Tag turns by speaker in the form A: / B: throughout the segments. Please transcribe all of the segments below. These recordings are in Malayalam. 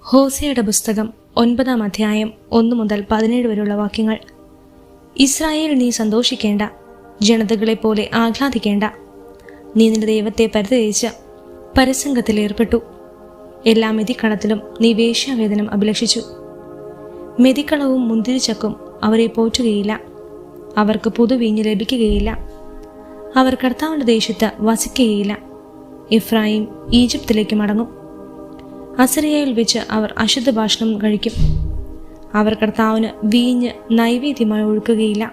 A: ഹോസേയുടെ പുസ്തകം 9-ാം അധ്യായം 1 മുതൽ 17 വരെയുള്ള വാക്യങ്ങൾ. ഇസ്രായേൽ, നീ സന്തോഷിക്കേണ്ട, ജനതകളെപ്പോലെ ആഹ്ലാദിക്കേണ്ട. നീ നിന്റെ ദൈവത്തെ പരിത്യജിച്ച് പരസംഗത്തിലേർപ്പെട്ടു. എല്ലാ മെതിക്കളത്തിലും നീ വേശ്യാവേദനം അഭിലഷിച്ചു. മെതിക്കളവും മുന്തിരിച്ചക്കും അവരെ പോറ്റുകയില്ല. അവർക്ക് പുതുവീഞ്ഞ് ലഭിക്കുകയില്ല. അവർ കർത്താവിന്റെ ദേശത്ത് വസിക്കുകയില്ല. എഫ്രായിം ഈജിപ്തിലേക്ക് മടങ്ങും. അസരിയയിൽ വെച്ച് അവർ അശുദ്ധ ഭാഷണം കഴിക്കും. അവർ കർത്താവിന് വീഞ്ഞ് നൈവേദ്യമായി ഒഴുക്കുകയില്ല.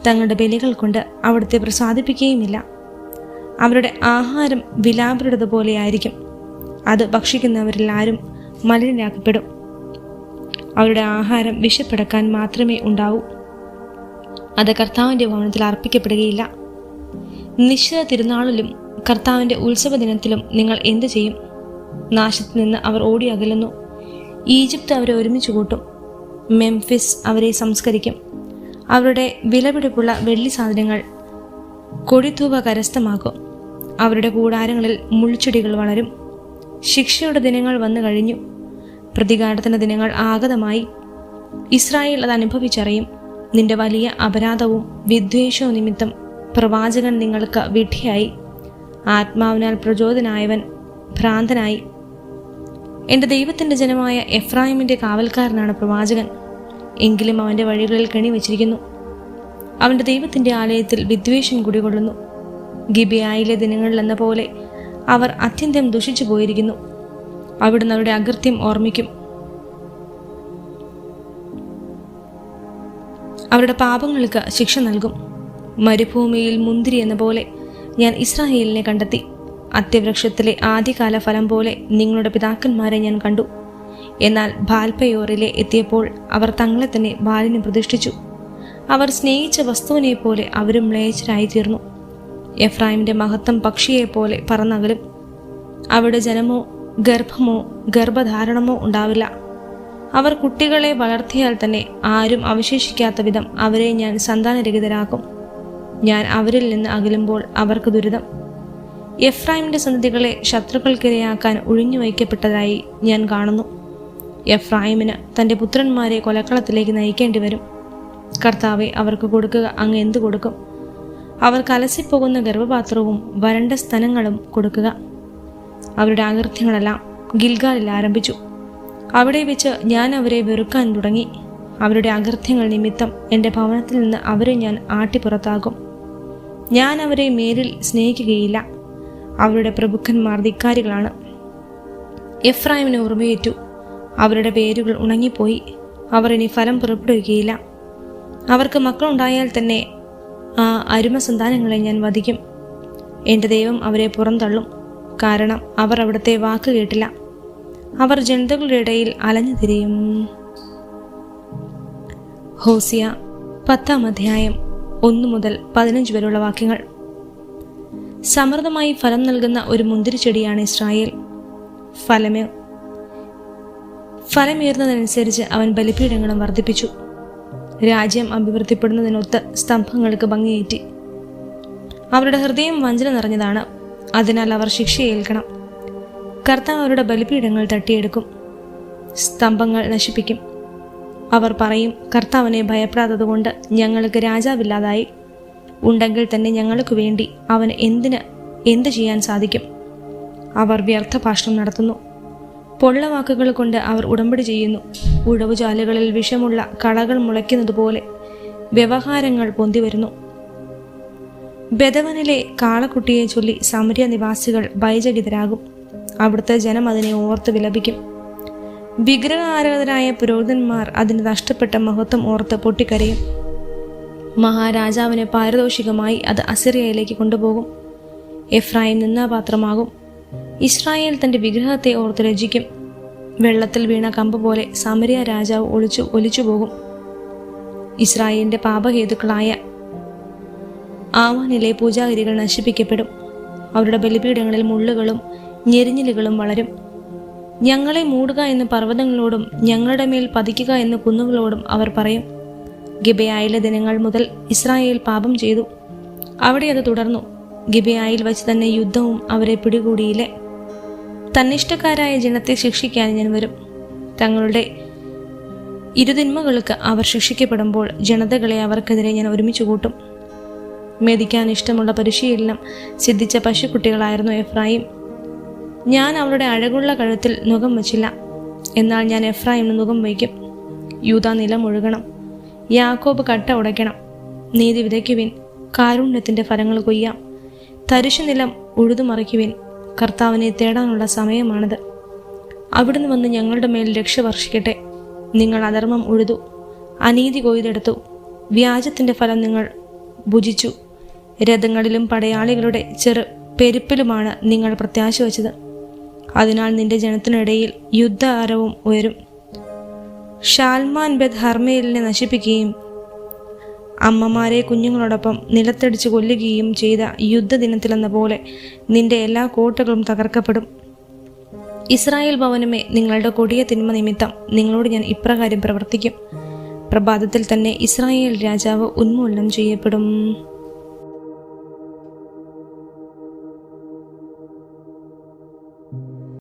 A: തങ്ങളുടെ ബലികൾ കൊണ്ട് അവിടുത്തെ പ്രസാദിപ്പിക്കുകയുമില്ല. അവരുടെ ആഹാരം വിലാപരുടേതുപോലെയായിരിക്കും. അത് ഭക്ഷിക്കുന്നവരെല്ലാവരും മലിനരാക്കപ്പെടും. അവരുടെ ആഹാരം വിശപ്പടക്കാൻ മാത്രമേ ഉണ്ടാവൂ. അത് കർത്താവിൻ്റെ ഭവനത്തിൽ അർപ്പിക്കപ്പെടുകയില്ല. നിശ്ചിത തിരുനാളിലും കർത്താവിൻ്റെ ഉത്സവ ദിനത്തിലും നിങ്ങൾ എന്തു ചെയ്യും? നാശത്തിൽ നിന്ന് അവർ ഓടി അകലുന്നു. ഈജിപ്ത് അവരെ ഒരുമിച്ച് കൂട്ടും. മെംഫിസ് അവരെ സംസ്കരിക്കും. അവരുടെ വിലപിടിപ്പുള്ള വെള്ളി സാധനങ്ങൾ കൊടിത്തൂവ കരസ്ഥമാക്കും. അവരുടെ കൂടാരങ്ങളിൽ മുൾച്ചെടികൾ വളരും. ശിക്ഷയുടെ ദിനങ്ങൾ വന്നു കഴിഞ്ഞു. പ്രതികാരത്തിൻ്റെ ദിനങ്ങൾ ആഗതമായി. ഇസ്രായേൽ അത് അനുഭവിച്ചറിയും. നിന്റെ വലിയ അപരാധവും വിദ്വേഷവും നിമിത്തം പ്രവാചകൻ നിങ്ങൾക്ക് വിഡ്ഢിയായി. ആത്മാവിനാൽ പ്രചോദനായവൻ ഭ്രാന്തനായി. എൻ്റെ ദൈവത്തിൻ്റെ ജനമായ എഫ്രായിമിൻ്റെ കാവൽക്കാരനാണ് പ്രവാചകൻ. എങ്കിലും അവൻ്റെ വഴികളിൽ കെണി വച്ചിരിക്കുന്നു. അവൻ്റെ ദൈവത്തിൻ്റെ ആലയത്തിൽ വിദ്വേഷം കുടികൊള്ളുന്നു. ഗിബിയായിലെ ദിനങ്ങളിലെന്ന പോലെ അവർ അത്യന്തം ദുഷിച്ചു പോയിരിക്കുന്നു. അവിടുന്ന് അവരുടെ അകൃത്യം ഓർമ്മിക്കും. അവരുടെ പാപങ്ങൾക്ക് ശിക്ഷ നൽകും. മരുഭൂമിയിൽ മുന്തിരി എന്ന പോലെ ഞാൻ ഇസ്രായേലിനെ കണ്ടെത്തി. അത്യവൃക്ഷത്തിലെ ആദ്യകാല ഫലം പോലെ നിങ്ങളുടെ പിതാക്കന്മാരെ ഞാൻ കണ്ടു. എന്നാൽ ബാൽപയോറിലെ എത്തിയപ്പോൾ അവർ തങ്ങളെ തന്നെ ബാലിനെ പ്രതിഷ്ഠിച്ചു. അവർ സ്നേഹിച്ച വസ്തുവിനെ പോലെ അവരും മ്ലേച്ഛരായിത്തീർന്നു. എഫ്രായിമിന്റെ മഹത്വം പക്ഷിയെപ്പോലെ പറന്നകലും. അവിടെ ജനമോ ഗർഭമോ ഗർഭധാരണമോ ഉണ്ടാവില്ല. അവർ കുട്ടികളെ വളർത്തിയാൽ തന്നെ ആരും അവശേഷിക്കാത്ത വിധം അവരെ ഞാൻ സന്താനരഹിതരാക്കും. ഞാൻ അവരിൽ നിന്ന് അകലുമ്പോൾ അവർക്ക് ദുരിതം. എഫ്രായിമിന്റെ സന്തതികളെ ശത്രുക്കൾക്കിരയാക്കാൻ ഒഴിഞ്ഞു വയ്ക്കപ്പെട്ടതായി ഞാൻ കാണുന്നു. എഫ്രായിമിന് തൻ്റെ പുത്രന്മാരെ കൊലക്കളത്തിലേക്ക് നയിക്കേണ്ടി വരും. കർത്താവെ, അവർക്ക് കൊടുക്കുക അങ്ങ് എന്തു കൊടുക്കും? അവർക്ക് അലസിപ്പോകുന്ന ഗർഭപാത്രവും വരണ്ട സ്തനങ്ങളും കൊടുക്കുക. അവരുടെ അകൃത്യങ്ങളെല്ലാം ഗിൽഗാലിൽ ആരംഭിച്ചു. അവിടെ വെച്ച് ഞാൻ അവരെ വെറുക്കാൻ തുടങ്ങി. അവരുടെ അകൃത്യങ്ങൾ നിമിത്തം എൻ്റെ ഭവനത്തിൽ നിന്ന് അവരെ ഞാൻ ആട്ടിപ്പുറത്താക്കും. ഞാൻ അവരെ മേലിൽ സ്നേഹിക്കുകയില്ല. അവരുടെ പ്രഭുക്കന്മാർ ധിക്കാരികളാണ്. എഫ്രായിമിന് ഉറുമയേറ്റു. അവരുടെ പേരുകൾ ഉണങ്ങിപ്പോയി. അവർ ഇനി ഫലം പുറപ്പെടുവിക്കുകയില്ല. അവർക്ക് മക്കളുണ്ടായാൽ തന്നെ ആ അരുമ സന്താനങ്ങളെ ഞാൻ വധിക്കും. എൻ്റെ ദൈവം അവരെ പുറന്തള്ളും. കാരണം അവർ അവിടുത്തെ വാക്ക് കേട്ടില്ല. അവർ ജനതകളുടെ ഇടയിൽ അലഞ്ഞു തിരിയും. ഹോസിയ 10-ാം അധ്യായം 1 മുതൽ 15 വരെയുള്ള വാക്യങ്ങൾ. സമൃദ്ധമായി ഫലം നൽകുന്ന ഒരു മുന്തിരിച്ചെടിയാണ് ഇസ്രായേൽ. ഫലമേറുന്നതനുസരിച്ച് അവൻ ബലിപീഠങ്ങളും വർദ്ധിപ്പിച്ചു. രാജ്യം അഭിവൃദ്ധിപ്പെടുന്നതിനൊത്ത് സ്തംഭങ്ങൾക്ക് ഭംഗിയേറ്റി. അവരുടെ ഹൃദയം വഞ്ചന നിറഞ്ഞതാണ്. അതിനാൽ അവർ ശിക്ഷയേൽക്കണം. കർത്താവ് അവരുടെ ബലിപീഠങ്ങൾ തട്ടിയെടുക്കും. സ്തംഭങ്ങൾ നശിപ്പിക്കും. അവർ പറയും, കർത്താവിനെ ഭയപ്പെടാത്തതുകൊണ്ട് ഞങ്ങൾക്ക് രാജാവില്ലാതായി. ഉണ്ടെങ്കിൽ തന്നെ ഞങ്ങൾക്ക് വേണ്ടി അവന് എന്ത് ചെയ്യാൻ സാധിക്കും? അവർ വ്യർത്ഥ ഭാഷണം നടത്തുന്നു. പൊള്ളവാക്കുകൾ കൊണ്ട് അവർ ഉടമ്പടി ചെയ്യുന്നു. ഉഴവുചാലുകളിൽ വിഷമുള്ള കളകൾ മുളയ്ക്കുന്നത് പോലെ വ്യവഹാരങ്ങൾ പൊന്തിവരുന്നു. ബെദവനിലെ കാളക്കുട്ടിയെ ചൊല്ലി സമരിയ നിവാസികൾ ഭയചകിതരാകും. അവിടുത്തെ ജനം അതിനെ ഓർത്ത് വിലപിക്കും. വിഗ്രഹാരാധകരായ പുരോഹിതന്മാർ അതിന് നഷ്ടപ്പെട്ട മഹത്വം ഓർത്ത് പൊട്ടിക്കരയും. മഹാരാജാവിന് പാരിതോഷികമായി അത് അസിറിയയിലേക്ക് കൊണ്ടുപോകും. എഫ്രായിം നിന്നാപാത്രമാകും. ഇസ്രായേൽ തൻ്റെ വിഗ്രഹത്തെ ഓർത്ത് രചിക്കും. വെള്ളത്തിൽ വീണ കമ്പ് പോലെ സമരിയ രാജാവ് ഒലിച്ചു പോകും. ഇസ്രായേലിൻ്റെ പാപഹേതുക്കളായ ആവാനിലെ പൂജാഗിരികൾ നശിപ്പിക്കപ്പെടും. അവരുടെ ബലിപീഠങ്ങളിൽ മുള്ളുകളും ഞെരിഞ്ഞിലുകളും വളരും. ഞങ്ങളെ മൂടുക എന്ന് പർവ്വതങ്ങളോടും ഞങ്ങളുടെ മേൽ പതിക്കുക എന്ന് കുന്നുകളോടും അവർ പറയും. ഗിബെയായിലെ ദിനങ്ങൾ മുതൽ ഇസ്രായേൽ പാപം ചെയ്തു. അവിടെ അത് തുടർന്നു. ഗിബെയായിൽ വച്ച് തന്നെ യുദ്ധവും അവരെ പിടികൂടിയില്ലേ. തന്നിഷ്ടക്കാരായ ജനത്തെ ശിക്ഷിക്കാൻ ഞാൻ വരും. തങ്ങളുടെ ഇരുതിന്മകൾക്ക് അവർ ശിക്ഷിക്കപ്പെടുമ്പോൾ ജനതകളെ അവർക്കെതിരെ ഞാൻ ഒരുമിച്ച് കൂട്ടും. മെതിക്കാൻ ഇഷ്ടമുള്ള പരിശീലനം സിദ്ധിച്ച പശുക്കുട്ടികളായിരുന്നു എഫ്രായിം. ഞാൻ അവരുടെ അഴകുള്ള കഴുത്തിൽ നുകം വച്ചില്ല, എന്നാൽ ഞാൻ എഫ്രായിമിന് നുകം വയ്ക്കും. യൂദാ നിലം ഒഴുകണം, യാക്കോബ് കട്ട ഉടയ്ക്കണം. നീതി വിതയ്ക്കുവിൻ, കാരുണ്യത്തിൻ്റെ ഫലങ്ങൾ കൊയ്യാം. തരിശു നിലം ഉഴുതുമറിക്കുവിൻ, കർത്താവിനെ തേടാനുള്ള സമയമാണിത്. അവിടുന്ന് വന്ന് ഞങ്ങളുടെ മേൽ രക്ഷ വർഷിക്കട്ടെ. നിങ്ങൾ അധർമ്മം ഉഴുതു, അനീതി കൊയ്തെടുത്തു, വ്യാജത്തിൻ്റെ ഫലം നിങ്ങൾ ഭുജിച്ചു. രഥങ്ങളിലും പടയാളികളുടെ ചെറു പെരുപ്പിലുമാണ് നിങ്ങൾ പ്രത്യാശ വച്ചത്. അതിനാൽ നിന്റെ ജനത്തിനിടയിൽ യുദ്ധാരവും ഉയരും. ഷാൽമാൻ ബെത് ഹർമേലിനെ നശിപ്പിക്കുകയും അമ്മമാരെ കുഞ്ഞുങ്ങളോടൊപ്പം നിലത്തടിച്ച് കൊല്ലുകയും ചെയ്ത യുദ്ധദിനത്തിലെന്ന പോലെ നിന്റെ എല്ലാ കോട്ടകളും തകർക്കപ്പെടും. ഇസ്രായേൽ ഭവനമേ, നിങ്ങളുടെ കൊടിയ തിന്മ നിമിത്തം നിങ്ങളോട് ഞാൻ ഇപ്രകാരം പ്രവർത്തിക്കും. പ്രഭാതത്തിൽ തന്നെ ഇസ്രായേൽ രാജാവ് ഉന്മൂലനം ചെയ്യപ്പെടും.